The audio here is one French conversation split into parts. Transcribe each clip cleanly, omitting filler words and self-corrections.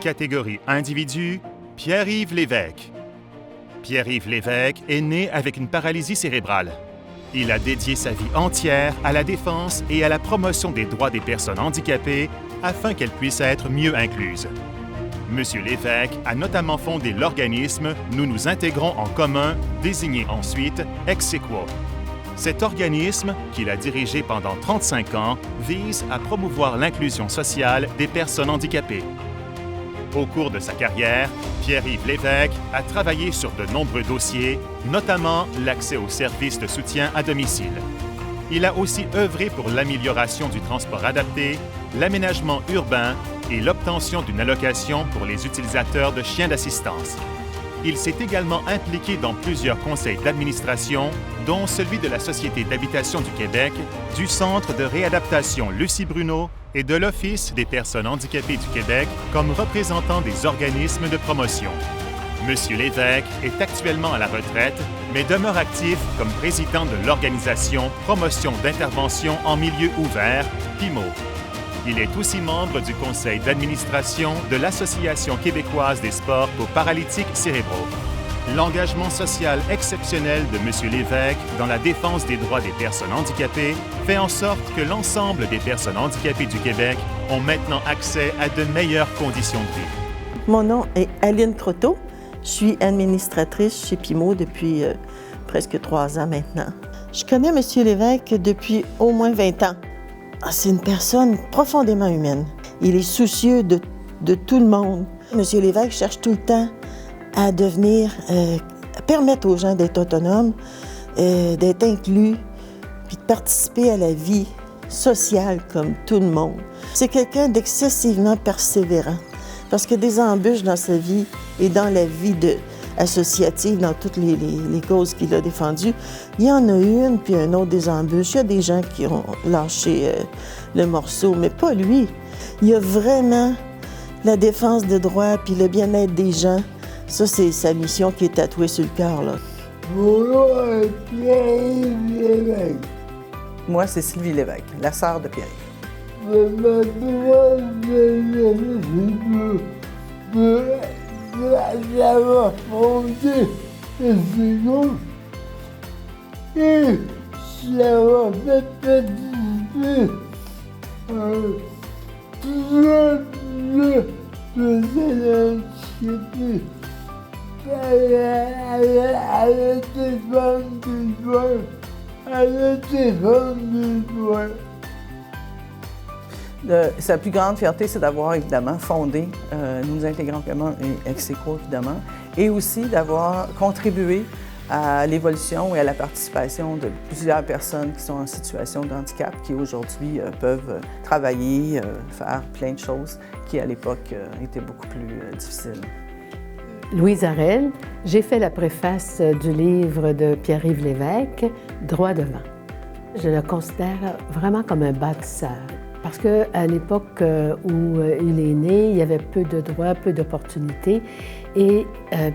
Catégorie individu, Pierre-Yves Lévesque. Pierre-Yves Lévesque est né avec une paralysie cérébrale. Il a dédié sa vie entière à la défense et à la promotion des droits des personnes handicapées afin qu'elles puissent être mieux incluses. Monsieur Lévesque a notamment fondé l'organisme Nous nous intégrons en commun, désigné ensuite Ex Aequo. Cet organisme, qu'il a dirigé pendant 35 ans, vise à promouvoir l'inclusion sociale des personnes handicapées. Au cours de sa carrière, Pierre-Yves Lévesque a travaillé sur de nombreux dossiers, notamment l'accès aux services de soutien à domicile. Il a aussi œuvré pour l'amélioration du transport adapté, l'aménagement urbain et l'obtention d'une allocation pour les utilisateurs de chiens d'assistance. Il s'est également impliqué dans plusieurs conseils d'administration, dont celui de la Société d'habitation du Québec, du Centre de réadaptation Lucie Bruno et de l'Office des personnes handicapées du Québec comme représentant des organismes de promotion. Monsieur Lévesque est actuellement à la retraite, mais demeure actif comme président de l'organisation Promotion d'intervention en milieu ouvert, PIMO. Il est aussi membre du conseil d'administration de l'Association québécoise des sports pour paralytiques cérébraux. L'engagement social exceptionnel de M. Lévesque dans la défense des droits des personnes handicapées fait en sorte que l'ensemble des personnes handicapées du Québec ont maintenant accès à de meilleures conditions de vie. Mon nom est Aline Croteau. Je suis administratrice chez PIMO depuis presque 3 ans maintenant. Je connais M. Lévesque depuis au moins 20 ans. C'est une personne profondément humaine. Il est soucieux de tout le monde. M. Lévesque cherche tout le temps à permettre aux gens d'être autonomes, d'être inclus, puis de participer à la vie sociale comme tout le monde. C'est quelqu'un d'excessivement persévérant, parce que des embûches dans sa vie et dans la vie associative, dans toutes les causes qu'il a défendues, il y en a une puis un autre des embûches. Il y a des gens qui ont lâché le morceau, mais pas lui. Il y a vraiment la défense de droits puis le bien-être des gens. Ça, c'est sa mission qui est tatouée sur le cœur, là. Bonjour, Pierre-Yves Lévesque. Moi, c'est Sylvie Lévesque, la sœur de Pierre-Yves. D'avoir fondé le second et d'avoir fait participer tout le société à la défense des droits, à la défense des droits. Sa plus grande fierté, c'est d'avoir évidemment fondé Nous nous intégrons en commun et Ex Aequo, évidemment, et aussi d'avoir contribué à l'évolution et à la participation de plusieurs personnes qui sont en situation de handicap, qui aujourd'hui peuvent travailler, faire plein de choses qui, à l'époque, étaient beaucoup plus difficiles. Louise Harel, j'ai fait la préface du livre de Pierre-Yves Lévesque, Droit devant. Je le considère vraiment comme un bâtisseur. Parce qu'à l'époque où il est né, il y avait peu de droits, peu d'opportunités. Et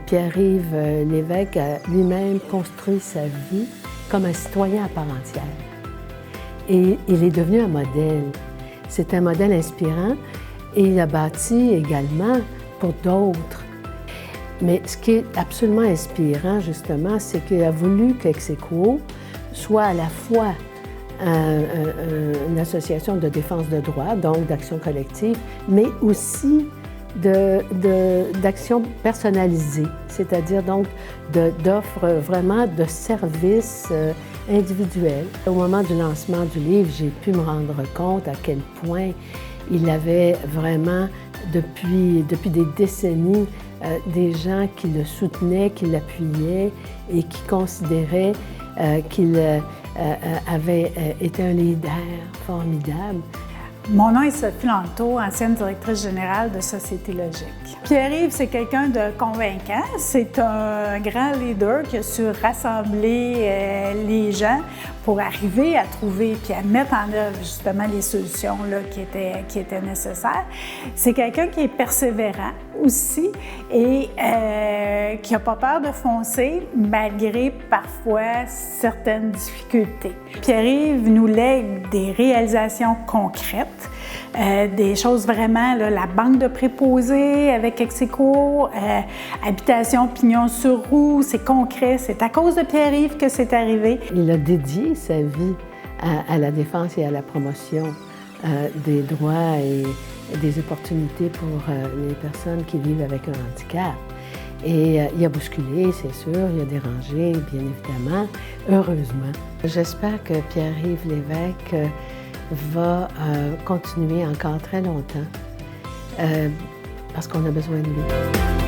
Pierre-Yves Lévesque a lui-même construit sa vie comme un citoyen à part entière. Et il est devenu un modèle. C'est un modèle inspirant et il a bâti également pour d'autres. Mais ce qui est absolument inspirant, justement, c'est qu'il a voulu qu'Ex Aequo soit à la fois une association de défense de droits, donc d'action collective, mais aussi d'action personnalisée, c'est-à-dire donc d'offres vraiment de services individuels. Au moment du lancement du livre, j'ai pu me rendre compte à quel point il avait vraiment, depuis des décennies, des gens qui le soutenaient, qui l'appuyaient et qui considéraient qu'il avait été un leader formidable. Mon nom est Sophie Lanto, ancienne directrice générale de Société Logique. Pierre-Yves, c'est quelqu'un de convaincant. C'est un grand leader qui a su rassembler les gens pour arriver à trouver puis à mettre en œuvre justement les solutions là, qui étaient nécessaires. C'est quelqu'un qui est persévérant aussi et qui n'a pas peur de foncer malgré parfois certaines difficultés. Pierre-Yves nous lègue des réalisations concrètes. des choses vraiment, là, la banque de préposés avec Execo, Habitation Pignon-sur-Roue, c'est concret, c'est à cause de Pierre-Yves que c'est arrivé. Il a dédié sa vie à la défense et à la promotion des droits et des opportunités pour les personnes qui vivent avec un handicap. Et il a bousculé, c'est sûr, il a dérangé, bien évidemment, heureusement. J'espère que Pierre-Yves Lévesque va continuer encore très longtemps parce qu'on a besoin de lui.